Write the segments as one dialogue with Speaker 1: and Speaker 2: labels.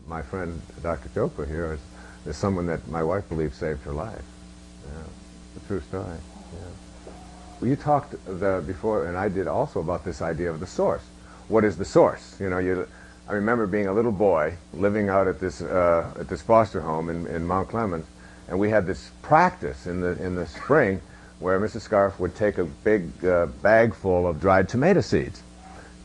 Speaker 1: my friend Dr. Chopra here is someone that my wife believes saved her life. Yeah, it's a true story. Yeah. Well, you talked before, and I did also, about this idea of the source. What is the source? You know, I remember being a little boy living out at this foster home in Mount Clemens, and we had this practice in the spring where Mrs. Scarf would take a big bag full of dried tomato seeds.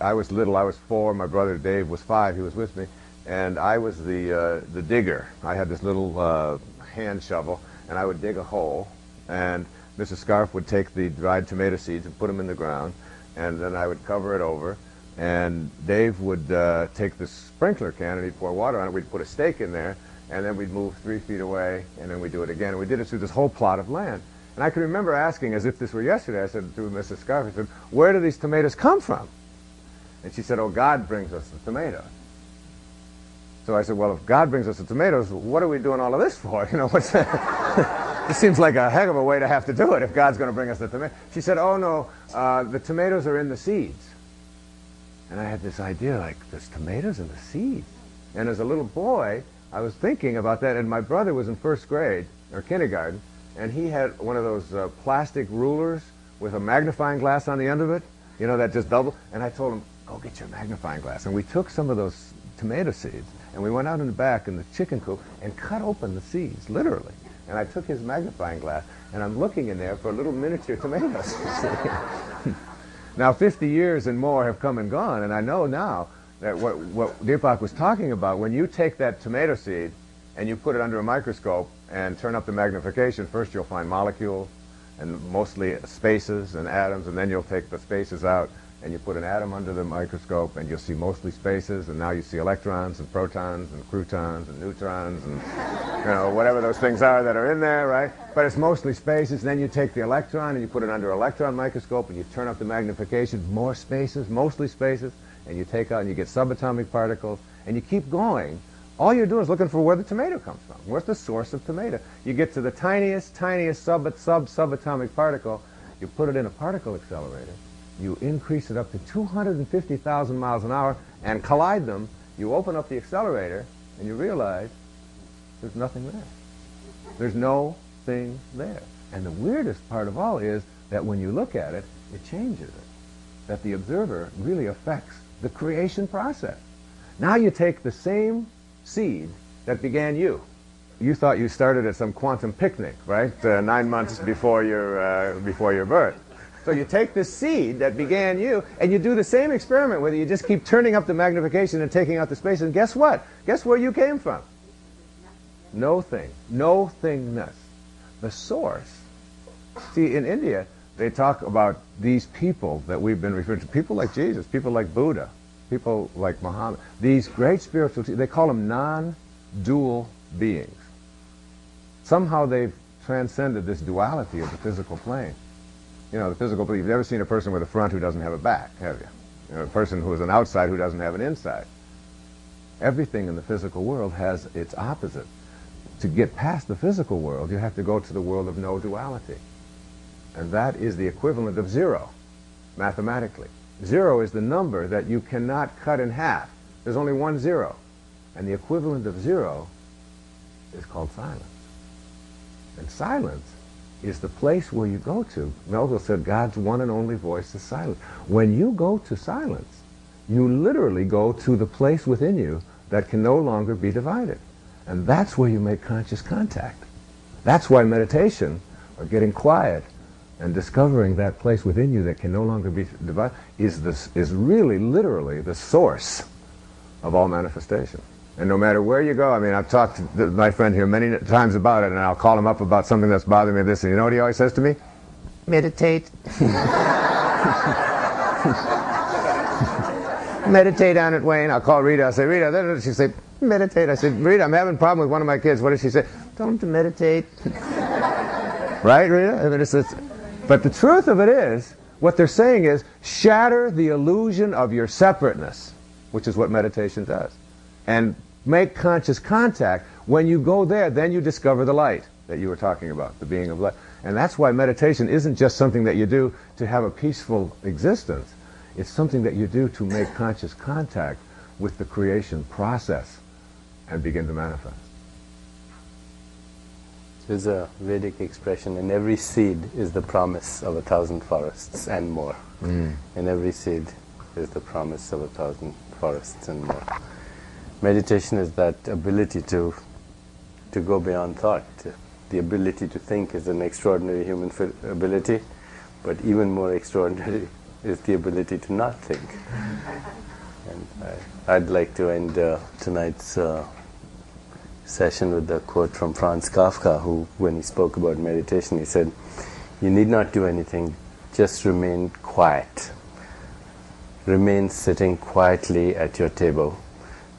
Speaker 1: I was little, I was 4, my brother Dave was 5, he was with me, and I was the digger. I had this little hand shovel, and I would dig a hole, and Mrs. Scarf would take the dried tomato seeds and put them in the ground, and then I would cover it over, and Dave would take the sprinkler can and he'd pour water on it. We'd put a stake in there, and then we'd move 3 feet away, and then we'd do it again. And we did it through this whole plot of land. And I can remember asking, as if this were yesterday, I said to Mrs. Scarf, I said, where do these tomatoes come from? And she said, oh, God brings us the tomatoes. So I said, well, if God brings us the tomatoes, what are we doing all of this for? You know, what's that? This seems like a heck of a way to have to do it if God's going to bring us the tomatoes. She said, oh, no, the tomatoes are in the seeds. And I had this idea, like, there's tomatoes in the seeds. And as a little boy, I was thinking about that, and my brother was in 1st grade, or kindergarten, and he had one of those plastic rulers with a magnifying glass on the end of it, you know, that just double. And I told him, go get your magnifying glass. And we took some of those tomato seeds, and we went out in the back in the chicken coop and cut open the seeds, literally. And I took his magnifying glass, and I'm looking in there for little miniature tomatoes. Now, 50 years and more have come and gone, and I know now that what Deepak was talking about, when you take that tomato seed and you put it under a microscope and turn up the magnification, first you'll find molecules and mostly spaces and atoms, and then you'll take the spaces out and you put an atom under the microscope and you'll see mostly spaces, and now you see electrons and protons and croutons and neutrons and, you know, whatever those things are that are in there, right? But it's mostly spaces. Then you take the electron and you put it under an electron microscope and you turn up the magnification, more spaces, mostly spaces, and you take out and you get subatomic particles, and you keep going. All you're doing is looking for where the tomato comes from. Where's the source of tomato? You get to the tiniest subatomic particle, you put it in a particle accelerator, you increase it up to 250,000 miles an hour and collide them. You open up the accelerator and you realize there's nothing there. There's no thing there. And the weirdest part of all is that when you look at it, it changes it. That the observer really affects the creation process. Now you take the same seed that began you. You thought you started at some quantum picnic, right? 9 months before your birth. So you take this seed that began you, and you do the same experiment with it. You just keep turning up the magnification and taking out the space, and guess what? Guess where you came from? No thing. No thingness. The source. See, in India, they talk about these people that we've been referring to, people like Jesus, people like Buddha, people like Muhammad, these great spiritual teachers, they call them non-dual beings. Somehow they've transcended this duality of the physical plane. You know, the physical plane, you've never seen a person with a front who doesn't have a back, have you? You know, a person who is an outside who doesn't have an inside. Everything in the physical world has its opposite. To get past the physical world, you have to go to the world of no duality. And that is the equivalent of 0, mathematically. 0 is the number that you cannot cut in half. There's only one 0. And the equivalent of 0 is called silence. And silence is the place where you go to. Melville said God's one and only voice is silence. When you go to silence, you literally go to the place within you that can no longer be divided. And that's where you make conscious contact. That's why meditation, or getting quiet, and discovering that place within you that can no longer be divided, is really, literally, the source of all manifestation. And no matter where you go, I mean, I've talked to my friend here many times about it, and I'll call him up about something that's bothering me, this, and you know what he always says to me? Meditate. Meditate on it, Wayne. I'll call Rita. I'll say, Rita, she'll say, meditate. I said, Rita, I'm having a problem with one of my kids. What does she say? Tell him to meditate. Right, Rita? I mean, but the truth of it is, what they're saying is, shatter the illusion of your separateness, which is what meditation does. And make conscious contact. When you go there, then you discover the light that you were talking about, the being of light. And that's why meditation isn't just something that you do to have a peaceful existence. It's something that you do to make conscious contact with the creation process. and begin to manifest.
Speaker 2: There's a Vedic expression, in every seed is the promise of 1,000 forests and more. In every seed is the promise of 1,000 forests and more. Meditation is that ability to go beyond thought. The ability to think is an extraordinary human ability, but even more extraordinary is the ability to not think. And I'd like to end tonight's session with a quote from Franz Kafka, who, when he spoke about meditation, he said, "You need not do anything, just remain quiet. Remain sitting quietly at your table,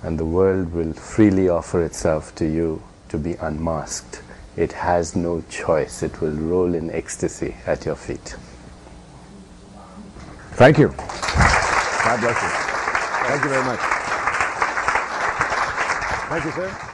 Speaker 2: and the world will freely offer itself to you to be unmasked. It has no choice. It will roll in ecstasy at your feet."
Speaker 1: Thank you. God bless you. Thank you very much. Thank you, sir.